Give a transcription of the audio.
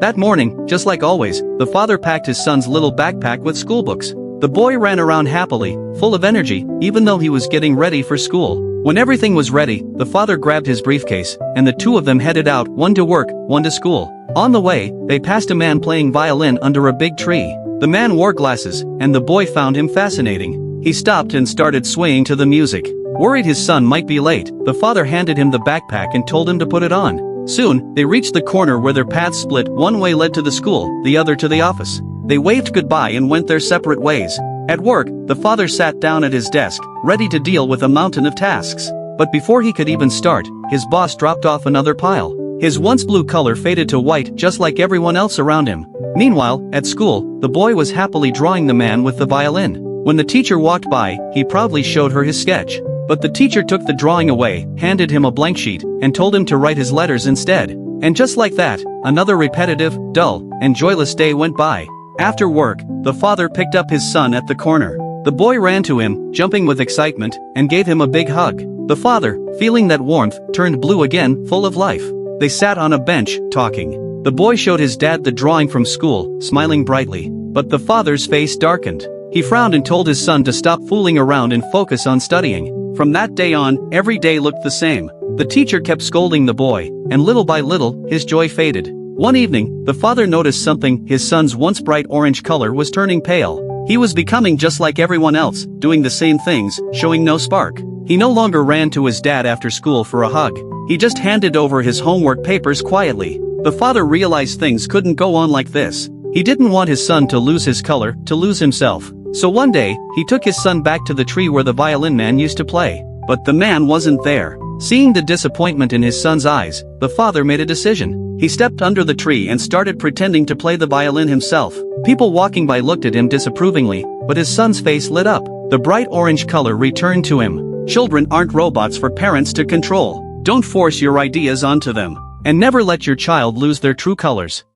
That morning, just like always, the father packed his son's little backpack with schoolbooks. The boy ran around happily, full of energy, even though he was getting ready for school. When everything was ready, the father grabbed his briefcase, and the two of them headed out, one to work, one to school. On the way, they passed a man playing violin under a big tree. The man wore glasses, and the boy found him fascinating. He stopped and started swaying to the music. Worried his son might be late, the father handed him the backpack and told him to put it on. Soon, they reached the corner where their paths split. One way led to the school, the other to the office. They waved goodbye and went their separate ways. At work, the father sat down at his desk, ready to deal with a mountain of tasks. But before he could even start, his boss dropped off another pile. His once blue color faded to white just like everyone else around him. Meanwhile, at school, the boy was happily drawing the man with the violin. When the teacher walked by, he proudly showed her his sketch. But the teacher took the drawing away, handed him a blank sheet, and told him to write his letters instead. And just like that, another repetitive, dull, and joyless day went by. After work, the father picked up his son at the corner. The boy ran to him, jumping with excitement, and gave him a big hug. The father, feeling that warmth, turned blue again, full of life. They sat on a bench, talking. The boy showed his dad the drawing from school, smiling brightly. But the father's face darkened. He frowned and told his son to stop fooling around and focus on studying. From that day on, every day looked the same. The teacher kept scolding the boy, and little by little, his joy faded. One evening, the father noticed something. His son's once bright orange color was turning pale. He was becoming just like everyone else, doing the same things, showing no spark. He no longer ran to his dad after school for a hug. He just handed over his homework papers quietly. The father realized things couldn't go on like this. He didn't want his son to lose his color, to lose himself. So one day, he took his son back to the tree where the violin man used to play. But the man wasn't there. Seeing the disappointment in his son's eyes, the father made a decision. He stepped under the tree and started pretending to play the violin himself. People walking by looked at him disapprovingly, but his son's face lit up. The bright orange color returned to him. Children aren't robots for parents to control. Don't force your ideas onto them. And never let your child lose their true colors.